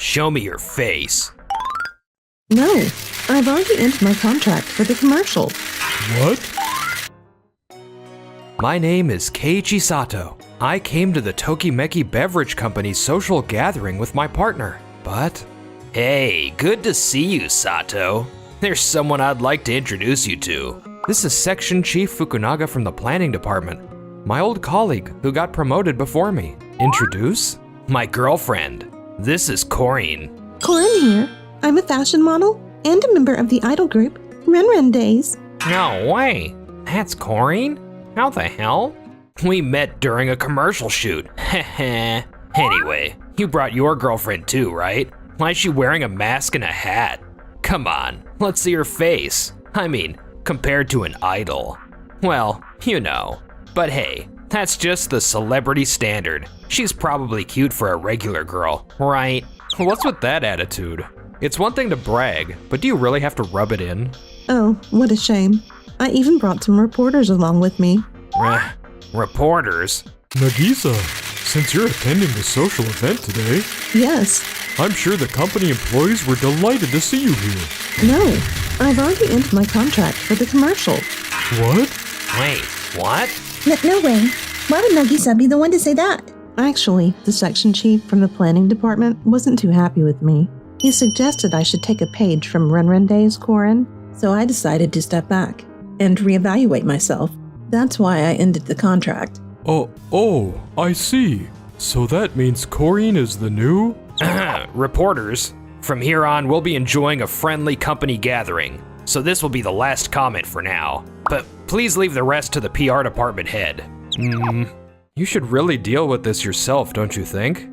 Show me your face. No, I've already ended my contract for the commercial. What? My name is Keiichi Sato. I came to the Tokimeki Beverage Company's social gathering with my partner, but... Hey, good to see you, Sato. There's someone I'd like to introduce you to. This is Section Chief Fukunaga from the Planning Department. My old colleague who got promoted before me. Introduce? My girlfriend. This is Corinne. Corinne here. I'm a fashion model and a member of the idol group, Ren Days. No way. That's Corinne? How the hell? We met during a commercial shoot. Heh. Anyway, you brought your girlfriend too, right? Why is she wearing a mask and a hat? Come on, let's see her face. I mean, compared to an idol. Well, you know. But hey, that's just the celebrity standard. She's probably cute for a regular girl, right? What's with that attitude? It's one thing to brag, but do you really have to rub it in? Oh, what a shame. I even brought some reporters along with me. Reporters? Nagisa, since you're attending the social event today, Yes. I'm sure the company employees were delighted to see you here. No, I've already ended my contract for the commercial. What? Wait, what? No way. Why would Nagisa be the one to say that? Actually, the section chief from the planning department wasn't too happy with me. He suggested I should take a page from Ren Days, Corin, so I decided to step back and reevaluate myself. That's why I ended the contract. Oh, I see. So that means Corinne is the new? Reporters. From here on, we'll be enjoying a friendly company gathering, so this will be the last comment for now. But please leave the rest to the PR department head. You should really deal with this yourself, don't you think?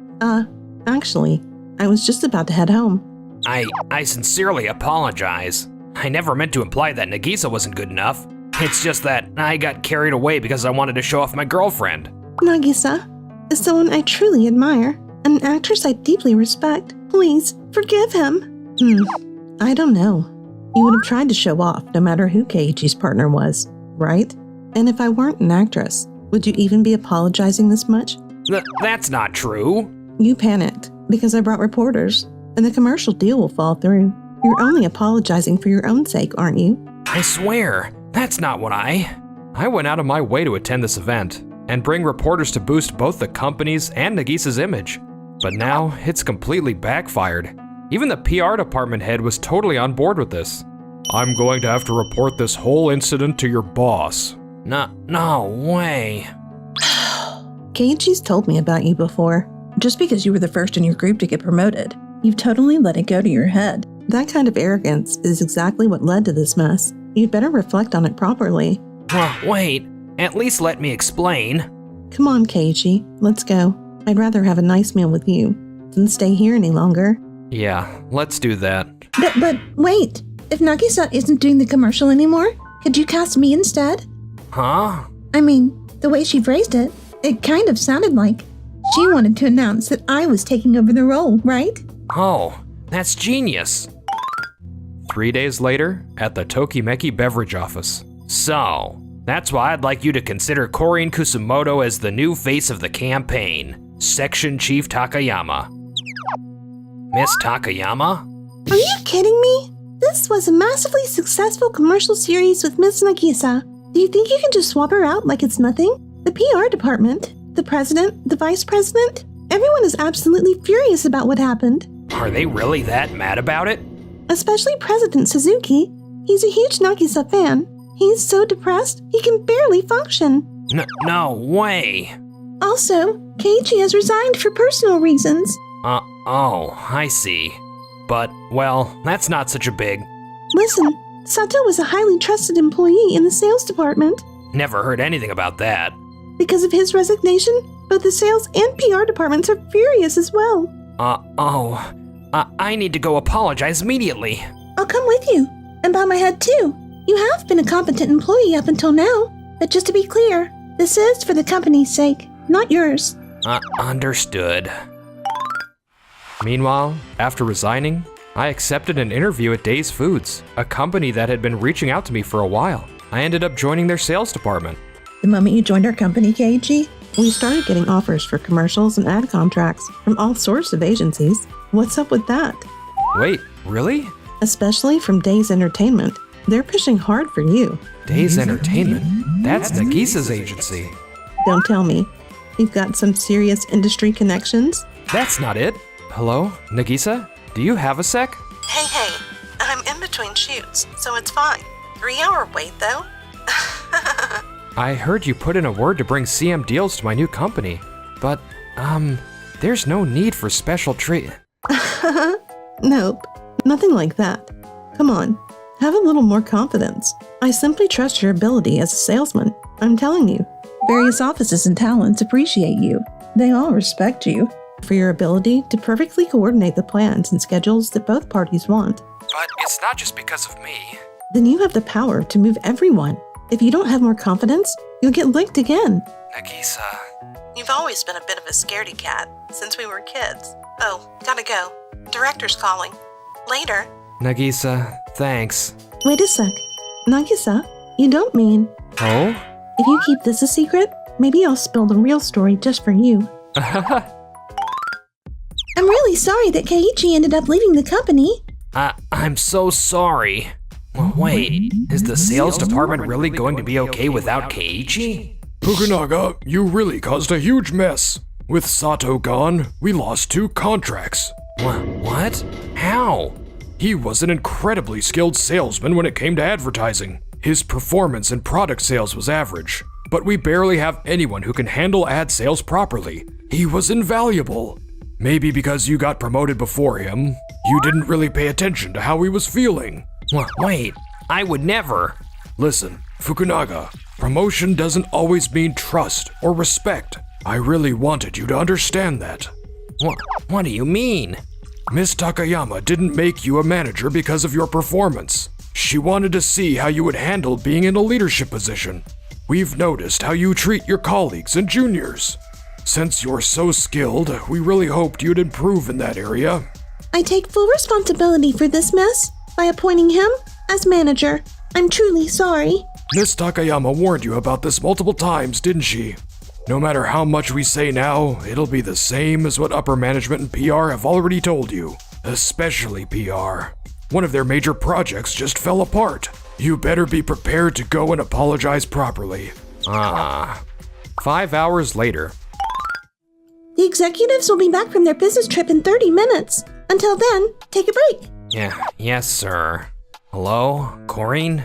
Actually, I was just about to head home. I sincerely apologize. I never meant to imply that Nagisa wasn't good enough. It's just that I got carried away because I wanted to show off my girlfriend. Nagisa is someone I truly admire, an actress I deeply respect. Please, forgive him. I don't know. You would have tried to show off no matter who Keiichi's partner was, right? And if I weren't an actress, would you even be apologizing this much? That's not true. You panicked because I brought reporters, and the commercial deal will fall through. You're only apologizing for your own sake, aren't you? I swear, that's not what I went out of my way to attend this event and bring reporters to boost both the company's and Nagisa's image. But now, it's completely backfired. Even the PR department head was totally on board with this. I'm going to have to report this whole incident to your boss. No way. Keiichi's told me about you before. Just because you were the first in your group to get promoted, you've totally let it go to your head. That kind of arrogance is exactly what led to this mess. You'd better reflect on it properly. Wait, at least let me explain. Come on, Keiichi, let's go. I'd rather have a nice meal with you than stay here any longer. Yeah, let's do that. But wait, if Nagisa isn't doing the commercial anymore, could you cast me instead? Huh? I mean, the way she phrased it, it kind of sounded like she wanted to announce that I was taking over the role, right? Oh, that's genius. 3 days later, at the Tokimeki Beverage office. So, that's why I'd like you to consider Corinne Kusumoto as the new face of the campaign, Section Chief Takayama. Miss Takayama? Are you kidding me? This was a massively successful commercial series with Miss Nagisa. Do you think you can just swap her out like it's nothing? The PR department, the president, the vice president, everyone is absolutely furious about what happened. Are they really that mad about it? Especially President Suzuki. He's a huge Nagisa fan. He's so depressed, he can barely function. No way. Also, Keiichi has resigned for personal reasons. Oh, I see. But, well, that's not such a big... Listen, Sato was a highly trusted employee in the sales department. Never heard anything about that. Because of his resignation, both the sales and PR departments are furious as well. I need to go apologize immediately. I'll come with you, and bow my head too. You have been a competent employee up until now, but just to be clear, this is for the company's sake, not yours. Understood. Meanwhile, after resigning, I accepted an interview at Days Foods, a company that had been reaching out to me for a while. I ended up joining their sales department. The moment you joined our company, Keiichi, We started getting offers for commercials and ad contracts from all sorts of agencies. What's up with that? Wait, really? Especially from Days Entertainment. They're pushing hard for you. Days Entertainment? That's Nagisa's agency. Don't tell me. You've got some serious industry connections? That's not it. Hello, Nagisa? Do you have a sec? Hey, I'm in between shoots, so it's fine. 3-hour wait, though. I heard you put in a word to bring CM deals to my new company, but, there's no need for special treat. Nope, nothing like that. Come on, have a little more confidence. I simply trust your ability as a salesman. I'm telling you. Various offices and talents appreciate you. They all respect you for your ability to perfectly coordinate the plans and schedules that both parties want. But it's not just because of me. Then you have the power to move everyone. If you don't have more confidence, you'll get licked again. Nagisa. You've always been a bit of a scaredy cat since we were kids. Oh, gotta go. Director's calling. Later. Nagisa, thanks. Wait a sec. Nagisa, you don't mean... Oh? If you keep this a secret, maybe I'll spill the real story just for you. I'm really sorry that Keiichi ended up leaving the company. I'm so sorry. Well, wait, is the sales department really going to be okay without Keiichi? Fukunaga, you really caused a huge mess. With Sato gone, we lost 2 contracts. What? How? He was an incredibly skilled salesman when it came to advertising. His performance in product sales was average, but we barely have anyone who can handle ad sales properly. He was invaluable. Maybe because you got promoted before him, you didn't really pay attention to how he was feeling. Wait, I would never. Listen, Fukunaga, promotion doesn't always mean trust or respect. I really wanted you to understand that. What do you mean? Miss Takayama didn't make you a manager because of your performance. She wanted to see how you would handle being in a leadership position. We've noticed how you treat your colleagues and juniors. Since you're so skilled, we really hoped you'd improve in that area. I take full responsibility for this mess by appointing him as manager. I'm truly sorry. Miss Takayama warned you about this multiple times, didn't she? No matter how much we say now, it'll be the same as what upper management and PR have already told you. Especially PR. One of their major projects just fell apart. You better be prepared to go and apologize properly. 5 hours later. The executives will be back from their business trip in 30 minutes. Until then, take a break. Yes, sir. Hello, Corinne?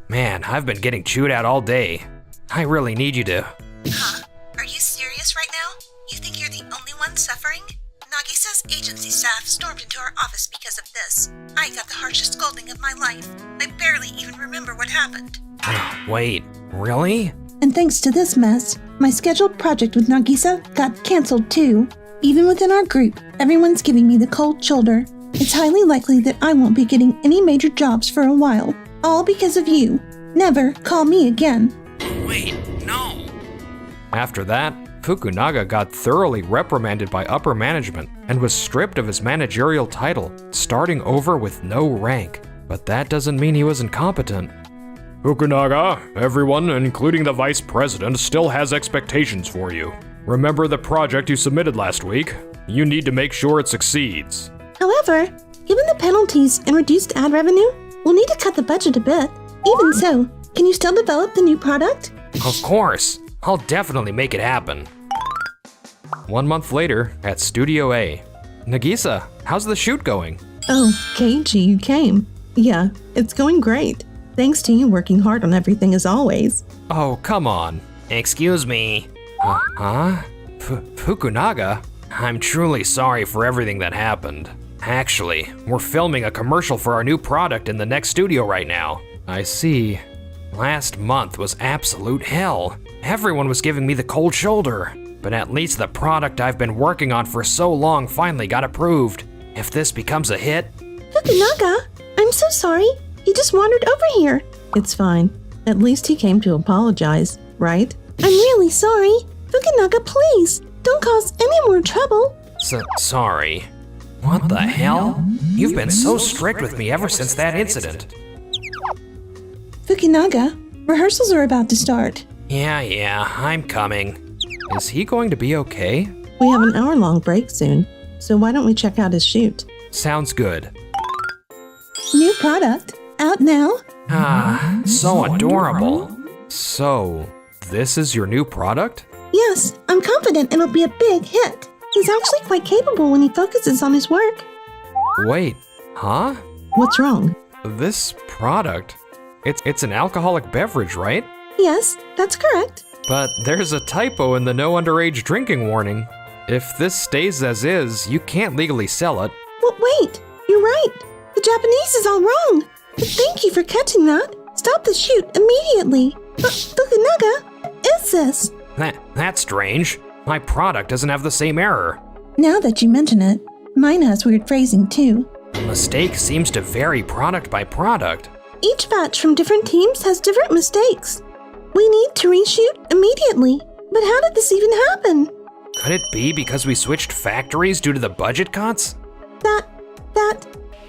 Man, I've been getting chewed out all day. I really need you to... Huh? Are you serious right now? You think you're the only one suffering? Nagisa's agency staff stormed into our office because of this. I got the harshest scolding of my life. I barely even remember what happened. Wait, really? And thanks to this mess, my scheduled project with Nagisa got canceled too. Even within our group, everyone's giving me the cold shoulder. It's highly likely that I won't be getting any major jobs for a while. All because of you. Never call me again. Wait, no. After that, Fukunaga got thoroughly reprimanded by upper management and was stripped of his managerial title, starting over with no rank. But that doesn't mean he was incompetent. Fukunaga, everyone, including the vice president, still has expectations for you. Remember the project you submitted last week? You need to make sure it succeeds. However, given the penalties and reduced ad revenue, we'll need to cut the budget a bit. Even so, can you still develop the new product? Of course. I'll definitely make it happen. 1 month later, at Studio A. Nagisa, how's the shoot going? Oh, Keiichi, you came. Yeah, it's going great. Thanks to you working hard on everything as always. Oh, come on. Excuse me. Fukunaga? I'm truly sorry for everything that happened. Actually, we're filming a commercial for our new product in the next studio right now. I see. Last month was absolute hell. Everyone was giving me the cold shoulder. But at least the product I've been working on for so long finally got approved. If this becomes a hit... Fukunaga, I'm so sorry. He just wandered over here. It's fine. At least he came to apologize, right? I'm really sorry. Fukunaga, please, don't cause any more trouble. Sorry. What the hell? You've been so strict with me ever since that incident. Fukunaga, rehearsals are about to start. Yeah, I'm coming. Is he going to be okay? We have an hour-long break soon. so why don't we check out his shoot? Sounds good. New product. Out now? Ah, so adorable. So, this is your new product? Yes, I'm confident it'll be a big hit. He's actually quite capable when he focuses on his work. Wait, huh? What's wrong? This product? It's an alcoholic beverage, right? Yes, that's correct. But there's a typo in the no underage drinking warning. If this stays as is, you can't legally sell it. Well, wait, you're right. The Japanese is all wrong. But thank you for catching that. Stop the shoot immediately. But Fukunaga, what is this? That's strange. My product doesn't have the same error. Now that you mention it, mine has weird phrasing too. The mistake seems to vary product by product. Each batch from different teams has different mistakes. We need to reshoot immediately. But how did this even happen? Could it be because we switched factories due to the budget cuts?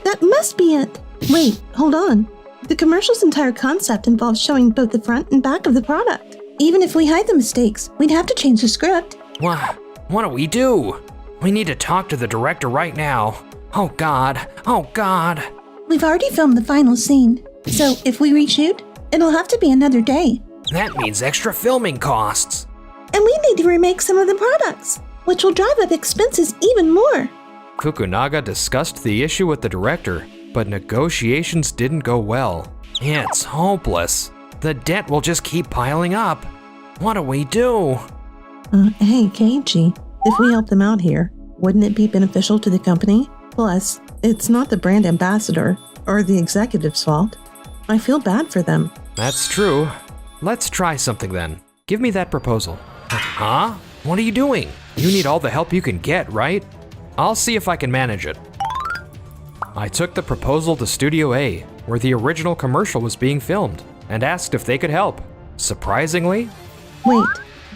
That must be it. Wait, hold on. The commercial's entire concept involves showing both the front and back of the product. Even if we hide the mistakes, we'd have to change the script. What do we do? We need to talk to the director right now. Oh God. We've already filmed the final scene, so if we reshoot, it'll have to be another day. That means extra filming costs. And we need to remake some of the products, which will drive up expenses even more. Fukunaga discussed the issue with the director, but negotiations didn't go well. It's hopeless. The debt will just keep piling up. What do we do? Hey, Keiichi, if we help them out here, wouldn't it be beneficial to the company? Plus, it's not the brand ambassador or the executive's fault. I feel bad for them. That's true. Let's try something then. Give me that proposal. Huh? What are you doing? You need all the help you can get, right? I'll see if I can manage it. I took the proposal to Studio A, where the original commercial was being filmed, and asked if they could help. Surprisingly, Wait,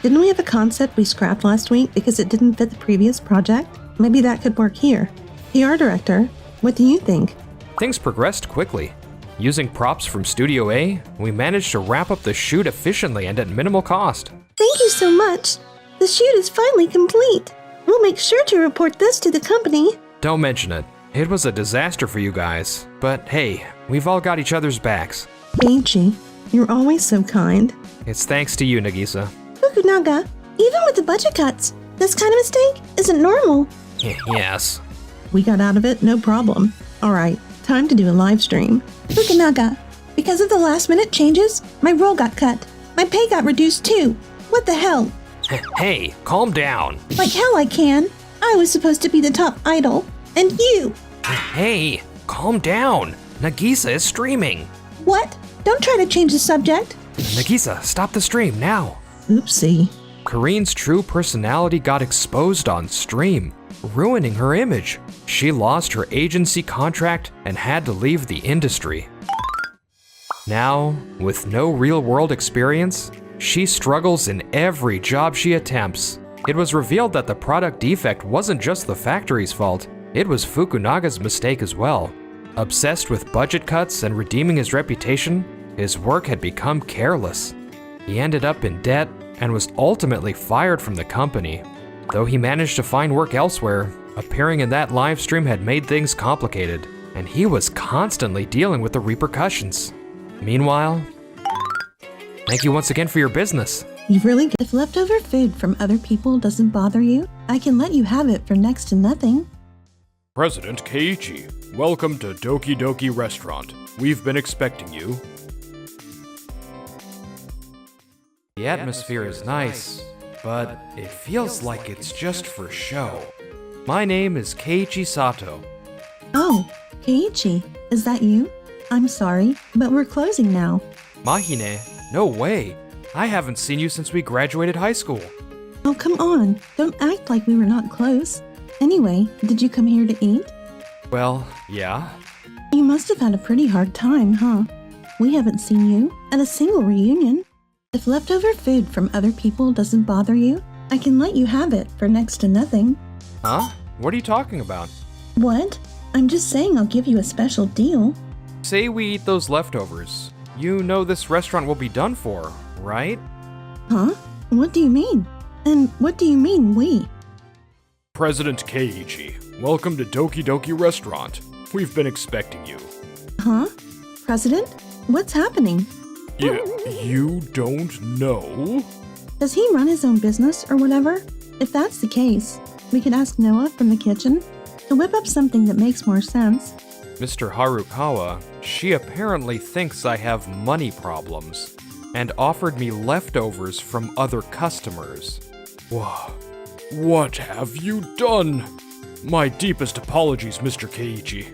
didn't we have a concept we scrapped last week because it didn't fit the previous project? Maybe that could work here. PR director, what do you think? things progressed quickly. Using props from Studio A, we managed to wrap up the shoot efficiently and at minimal cost. Thank you so much. The shoot is finally complete. We'll make sure to report this to the company. Don't mention it. It was a disaster for you guys. But hey, we've all got each other's backs. Keiichi, you're always so kind. It's thanks to you, Nagisa. Fukunaga, even with the budget cuts, this kind of mistake isn't normal. Yes. We got out of it, no problem. All right, time to do a live stream. Fukunaga, because of the last minute changes, my role got cut. My pay got reduced too. What the hell? Hey, calm down. Like hell I can. I was supposed to be the top idol. And you. Hey, calm down. Nagisa is streaming. What? Don't try to change the subject. Nagisa, stop the stream now. Oopsie. Kareen's true personality got exposed on stream, ruining her image. She lost her agency contract and had to leave the industry. Now, with no real-world experience, she struggles in every job she attempts. It was revealed that the product defect wasn't just the factory's fault, it was Fukunaga's mistake as well. Obsessed with budget cuts and redeeming his reputation, his work had become careless. He ended up in debt and was ultimately fired from the company. Though he managed to find work elsewhere, appearing in that live stream had made things complicated, and he was constantly dealing with the repercussions. Meanwhile, thank you once again for your business. You've really. If leftover food from other people doesn't bother you, I can let you have it for next to nothing. President Keiichi, welcome to Doki Doki Restaurant. We've been expecting you. The atmosphere is nice, but it feels like it's just for show. My name is Keiichi Sato. Oh, Keiichi, is that you? I'm sorry, but we're closing now. Mahine, no way. I haven't seen you since we graduated high school. Oh, come on. Don't act like we were not close. Anyway, did you come here to eat? Well, yeah. You must have had a pretty hard time, huh? We haven't seen you at a single reunion. If leftover food from other people doesn't bother you, I can let you have it for next to nothing. Huh? What are you talking about? What? I'm just saying I'll give you a special deal. Say we eat those leftovers. You know this restaurant will be done for, right? Huh? What do you mean? And what do you mean, we? President Keiichi. Welcome to Doki Doki Restaurant. We've been expecting you. Huh? President? What's happening? You don't know? Does he run his own business or whatever? If that's the case, we could ask Noah from the kitchen to whip up something that makes more sense. Mr. Harukawa, she apparently thinks I have money problems and offered me leftovers from other customers. Whoa. What have you done? My deepest apologies, Mr. Keiichi.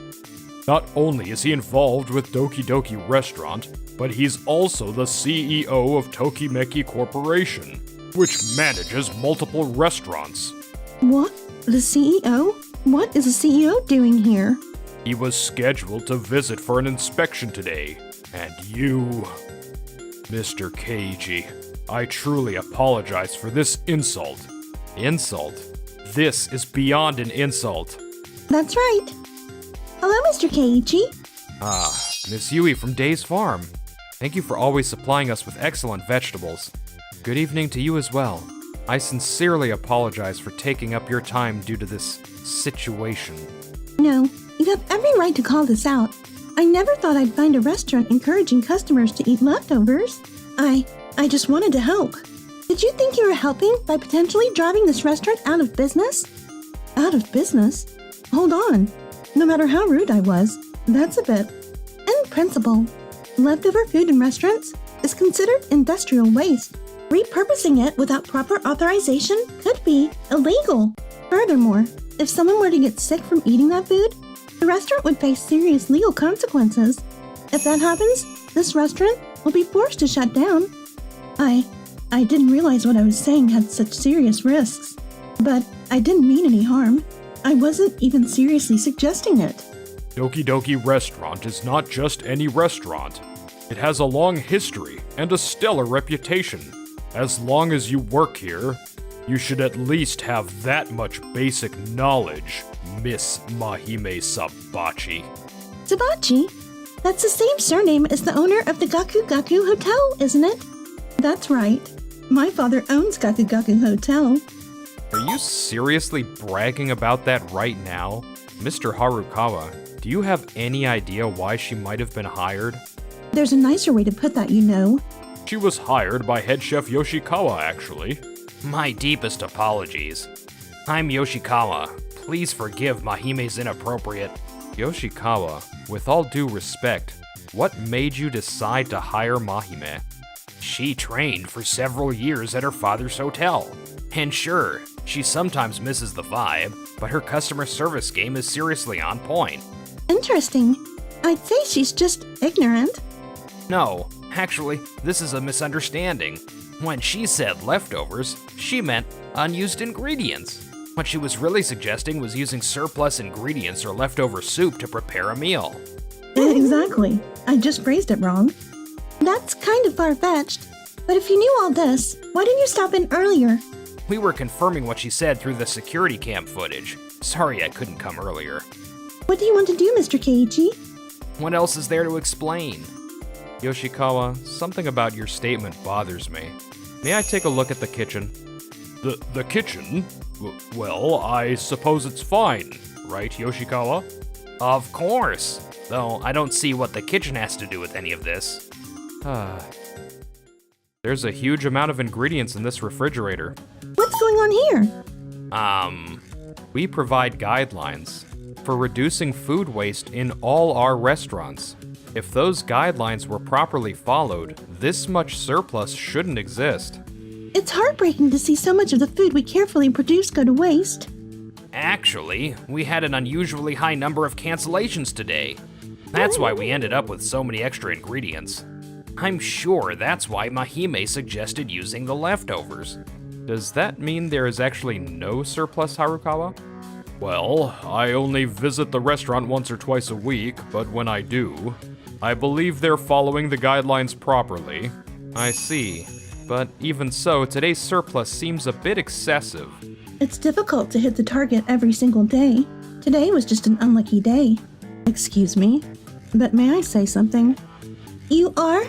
Not only is he involved with Doki Doki Restaurant, but he's also the CEO of Tokimeki Corporation, which manages multiple restaurants. What? The CEO? What is the CEO doing here? He was scheduled to visit for an inspection today, and you... Mr. Keiichi, I truly apologize for this insult. Insult? This is beyond an insult. That's right. Hello, Mr. Keiichi. Ah, Miss Yui from Day's Farm. Thank you for always supplying us with excellent vegetables. Good evening to you as well. I sincerely apologize for taking up your time due to this situation. No, you have every right to call this out. I never thought I'd find a restaurant encouraging customers to eat leftovers. I just wanted to help. Did you think you were helping by potentially driving this restaurant out of business? Out of business? Hold on. No matter how rude I was, that's a bit. In principle, leftover food in restaurants is considered industrial waste. Repurposing it without proper authorization could be illegal. Furthermore, if someone were to get sick from eating that food, the restaurant would face serious legal consequences. If that happens, this restaurant will be forced to shut down. I didn't realize what I was saying had such serious risks. But I didn't mean any harm. I wasn't even seriously suggesting it. Doki Doki Restaurant is not just any restaurant. It has a long history and a stellar reputation. As long as you work here, you should at least have that much basic knowledge, Miss Mahime Sabachi. Sabachi? That's the same surname as the owner of the Gaku Gaku Hotel, isn't it? That's right. My father owns Gaku Gaku Hotel. Are you seriously bragging about that right now? Mr. Harukawa, do you have any idea why she might have been hired? There's a nicer way to put that, you know. She was hired by head chef Yoshikawa, actually. My deepest apologies. I'm Yoshikawa. Please forgive Mahime's inappropriate... Yoshikawa, with all due respect, what made you decide to hire Mahime? She trained for several years at her father's hotel. And sure, she sometimes misses the vibe, but her customer service game is seriously on point. Interesting. I'd say she's just ignorant. No, actually, this is a misunderstanding. When she said leftovers, she meant unused ingredients. What she was really suggesting was using surplus ingredients or leftover soup to prepare a meal. Exactly. I just phrased it wrong. That's kind of far-fetched. But if you knew all this, why didn't you stop in earlier? We were confirming what she said through the security cam footage. Sorry I couldn't come earlier. What do you want to do, Mr. Keiichi? What else is there to explain? Yoshikawa, something about your statement bothers me. May I take a look at the kitchen? The kitchen? Well, I suppose it's fine, right, Yoshikawa? Of course. Though I don't see what the kitchen has to do with any of this. There's a huge amount of ingredients in this refrigerator. What's going on here? We provide guidelines for reducing food waste in all our restaurants. If those guidelines were properly followed, this much surplus shouldn't exist. It's heartbreaking to see so much of the food we carefully produce go to waste. Actually, we had an unusually high number of cancellations today. That's why we ended up with so many extra ingredients. I'm sure that's why Mahime suggested using the leftovers. Does that mean there is actually no surplus, Harukawa? Well, I only visit the restaurant once or twice a week, but when I do, I believe they're following the guidelines properly. I see. But even so, today's surplus seems a bit excessive. It's difficult to hit the target every single day. Today was just an unlucky day. Excuse me, but may I say something? You are?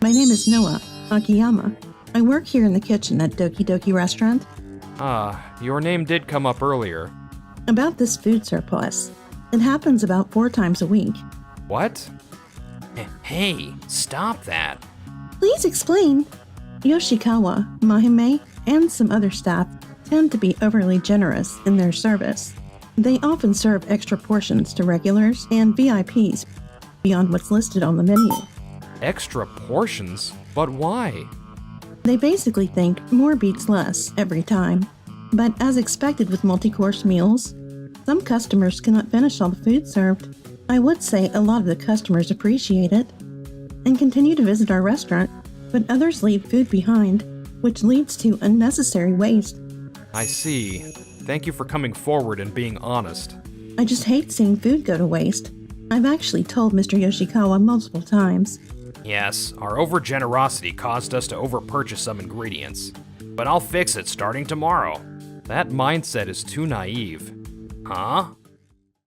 My name is Noah Akiyama. I work here in the kitchen at Doki Doki Restaurant. Your name did come up earlier. About this food surplus. It happens about 4 times a week. What? Hey, stop that. Please explain. Yoshikawa, Mahime, and some other staff tend to be overly generous in their service. They often serve extra portions to regulars and VIPs beyond what's listed on the menu. Extra portions? But why? They basically think more beats less every time. But as expected with multi-course meals, some customers cannot finish all the food served. I would say a lot of the customers appreciate it and continue to visit our restaurant, but others leave food behind, which leads to unnecessary waste. I see. Thank you for coming forward and being honest. I just hate seeing food go to waste. I've actually told Mr. Yoshikawa multiple times. Yes, our overgenerosity caused us to overpurchase some ingredients. But I'll fix it starting tomorrow. That mindset is too naive. Huh?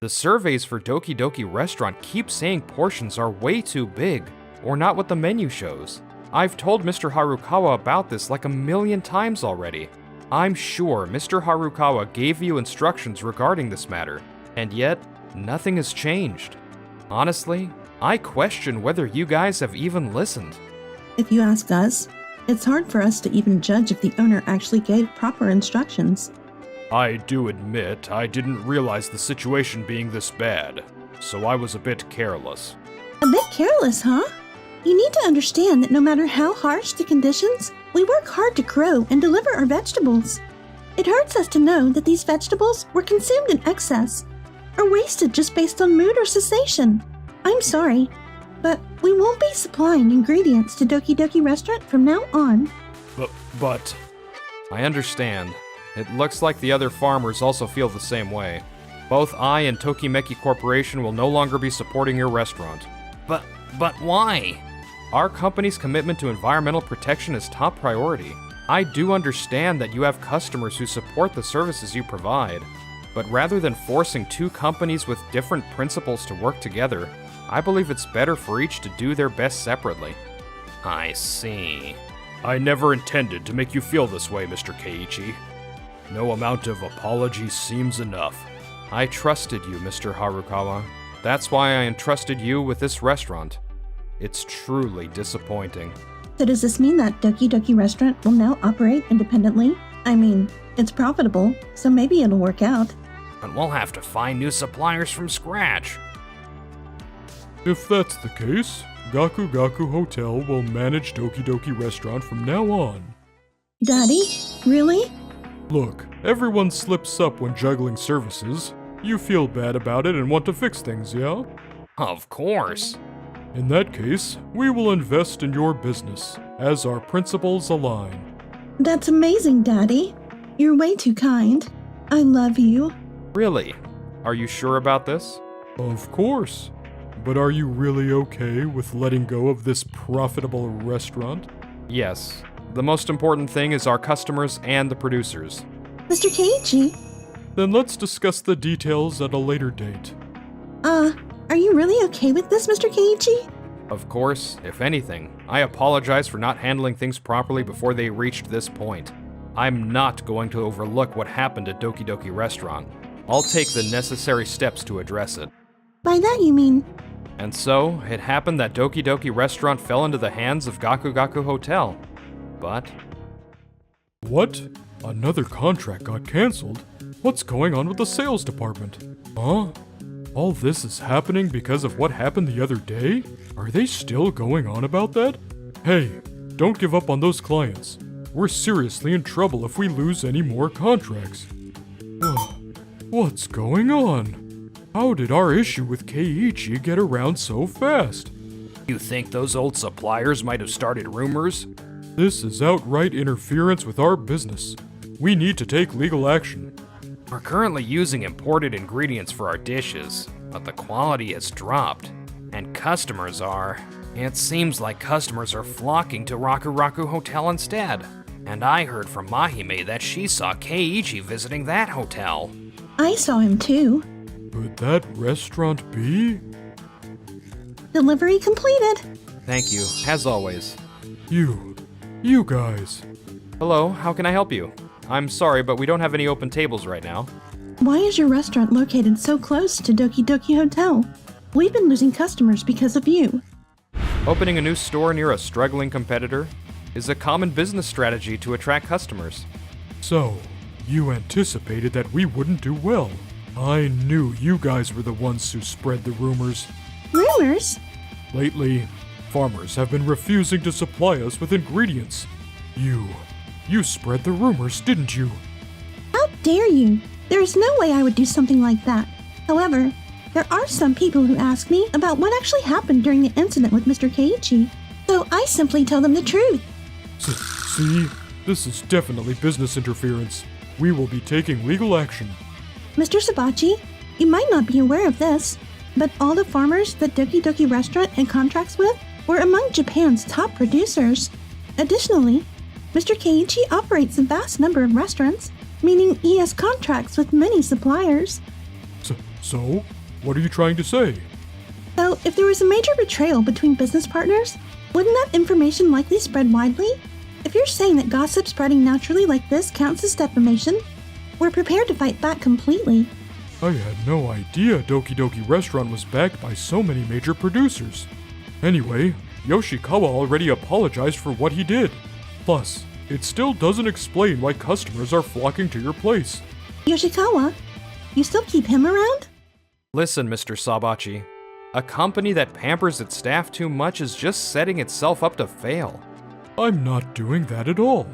The surveys for Doki Doki Restaurant keep saying portions are way too big, or not what the menu shows. I've told Mr. Harukawa about this like 1,000,000 times already. I'm sure Mr. Harukawa gave you instructions regarding this matter, and yet, nothing has changed. Honestly, I question whether you guys have even listened. If you ask us, it's hard for us to even judge if the owner actually gave proper instructions. I do admit I didn't realize the situation being this bad, so I was a bit careless. A bit careless, huh? You need to understand that no matter how harsh the conditions, we work hard to grow and deliver our vegetables. It hurts us to know that these vegetables were consumed in excess or wasted just based on mood or cessation. I'm sorry, but we won't be supplying ingredients to Doki Doki Restaurant from now on. But... I understand. It looks like the other farmers also feel the same way. Both I and Tokimeki Corporation will no longer be supporting your restaurant. But why? Our company's commitment to environmental protection is top priority. I do understand that you have customers who support the services you provide, but rather than forcing 2 companies with different principles to work together, I believe it's better for each to do their best separately. I see. I never intended to make you feel this way, Mr. Keiichi. No amount of apology seems enough. I trusted you, Mr. Harukawa. That's why I entrusted you with this restaurant. It's truly disappointing. So does this mean that Doki Doki Restaurant will now operate independently? I mean, it's profitable, so maybe it'll work out. And we'll have to find new suppliers from scratch. If that's the case, Gaku Gaku Hotel will manage Doki Doki Restaurant from now on. Daddy? Really? Look, everyone slips up when juggling services. You feel bad about it and want to fix things, yeah? Of course. In that case, we will invest in your business, as our principles align. That's amazing, Daddy. You're way too kind. I love you. Really? Are you sure about this? Of course. But are you really okay with letting go of this profitable restaurant? Yes. The most important thing is our customers and the producers. Mr. Keiichi? Then let's discuss the details at a later date. Are you really okay with this, Mr. Keiichi? Of course, if anything, I apologize for not handling things properly before they reached this point. I'm not going to overlook what happened at Doki Doki Restaurant. I'll take the necessary steps to address it. By that you mean... And so, it happened that Doki Doki Restaurant fell into the hands of Gaku Gaku Hotel. But... What? Another contract got cancelled? What's going on with the sales department? Huh? All this is happening because of what happened the other day? Are they still going on about that? Hey, don't give up on those clients. We're seriously in trouble if we lose any more contracts. What's going on? How did our issue with Keiichi get around so fast? You think those old suppliers might have started rumors? This is outright interference with our business. We need to take legal action. We're currently using imported ingredients for our dishes, but the quality has dropped. And customers are... It seems like customers are flocking to Raku Raku Hotel instead. And I heard from Mahime that she saw Keiichi visiting that hotel. I saw him too. Could that restaurant be? Delivery completed. Thank you, as always. You guys. Hello, how can I help you? I'm sorry, but we don't have any open tables right now. Why is your restaurant located so close to Doki Doki Hotel? We've been losing customers because of you. Opening a new store near a struggling competitor is a common business strategy to attract customers. So, you anticipated that we wouldn't do well. I knew you guys were the ones who spread the rumors. Rumors? Lately, farmers have been refusing to supply us with ingredients. You spread the rumors, didn't you? How dare you? There is no way I would do something like that. However, there are some people who ask me about what actually happened during the incident with Mr. Keiichi, so I simply tell them the truth. See? This is definitely business interference. We will be taking legal action. Mr. Sabachi, you might not be aware of this, but all the farmers that Doki Doki Restaurant had contracts with were among Japan's top producers. Additionally, Mr. Keiichi operates a vast number of restaurants, meaning he has contracts with many suppliers. So? What are you trying to say? So, if there was a major betrayal between business partners, wouldn't that information likely spread widely? If you're saying that gossip spreading naturally like this counts as defamation, we're prepared to fight back completely. I had no idea Doki Doki Restaurant was backed by so many major producers. Anyway, Yoshikawa already apologized for what he did. Plus, it still doesn't explain why customers are flocking to your place. Yoshikawa? You still keep him around? Listen, Mr. Sabachi. A company that pampers its staff too much is just setting itself up to fail. I'm not doing that at all.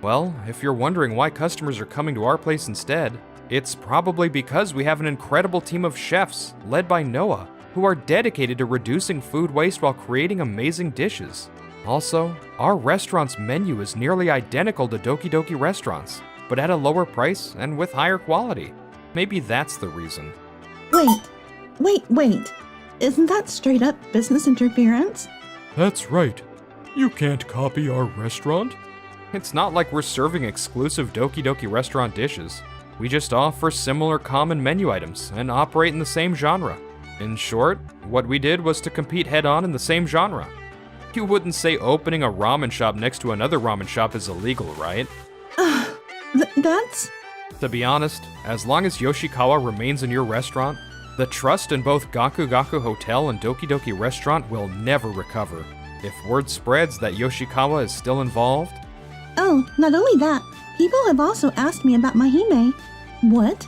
Well, if you're wondering why customers are coming to our place instead, it's probably because we have an incredible team of chefs, led by Noah, who are dedicated to reducing food waste while creating amazing dishes. Also, our restaurant's menu is nearly identical to Doki Doki Restaurant's, but at a lower price and with higher quality. Maybe that's the reason. Wait. Isn't that straight up business interference? That's right. You can't copy our restaurant. It's not like we're serving exclusive Doki Doki Restaurant dishes. We just offer similar common menu items and operate in the same genre. In short, what we did was to compete head-on in the same genre. You wouldn't say opening a ramen shop next to another ramen shop is illegal, right? That's... To be honest, as long as Yoshikawa remains in your restaurant, the trust in both Gaku Gaku Hotel and Doki Doki Restaurant will never recover. If word spreads that Yoshikawa is still involved... Oh, not only that, people have also asked me about Mahime. What?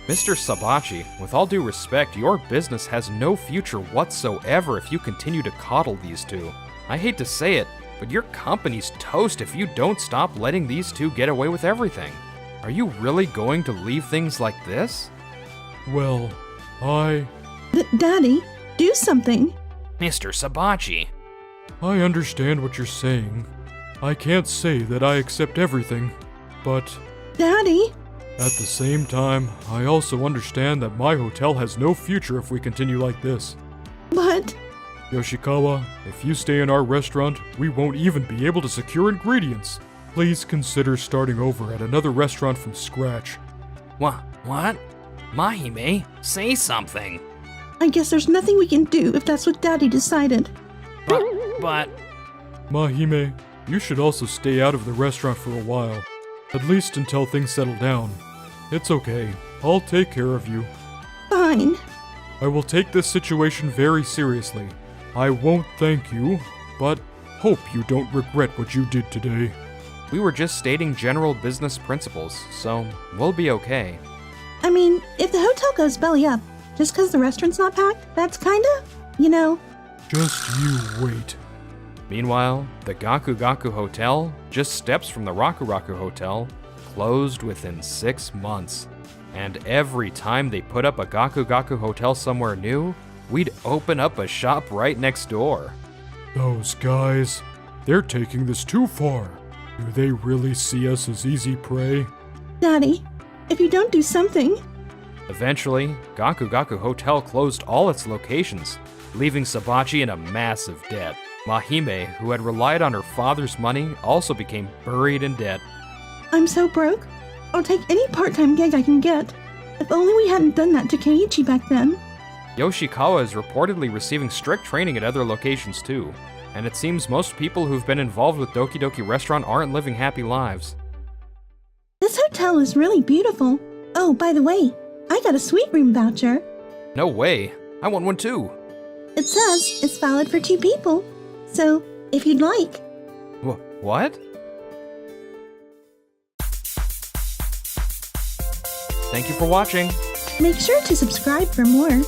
Mr. Sabachi, with all due respect, your business has no future whatsoever if you continue to coddle these two. I hate to say it, but your company's toast if you don't stop letting these two get away with everything. Are you really going to leave things like this? Well, Daddy, do something. Mr. Sabachi. I understand what you're saying. I can't say that I accept everything, but... Daddy? At the same time, I also understand that my hotel has no future if we continue like this. But... Yoshikawa, if you stay in our restaurant, we won't even be able to secure ingredients. Please consider starting over at another restaurant from scratch. What? Mahime, say something. I guess there's nothing we can do if that's what Daddy decided. But... Mahime, you should also stay out of the restaurant for a while. At least until things settle down. It's okay. I'll take care of you. Fine. I will take this situation very seriously. I won't thank you, but hope you don't regret what you did today. We were just stating general business principles, so we'll be okay. I mean, if the hotel goes belly up, just because the restaurant's not packed, that's kinda, you know. Just you wait. Meanwhile, the Gaku Gaku Hotel, just steps from the Raku Raku Hotel, closed within 6 months. And every time they put up a Gaku Gaku Hotel somewhere new, we'd open up a shop right next door. Those guys, they're taking this too far. Do they really see us as easy prey? Daddy, if you don't do something... Eventually, Gaku Gaku Hotel closed all its locations, leaving Sabachi in a massive debt. Mahime, who had relied on her father's money, also became buried in debt. I'm so broke. I'll take any part-time gig I can get. If only we hadn't done that to Keiichi back then. Yoshikawa is reportedly receiving strict training at other locations too, and it seems most people who've been involved with Doki Doki Restaurant aren't living happy lives. This hotel is really beautiful. Oh, by the way, I got a suite room voucher. No way. I want one too. It says it's valid for 2 people. So, if you'd like. What? Thank you for watching. Make sure to subscribe for more.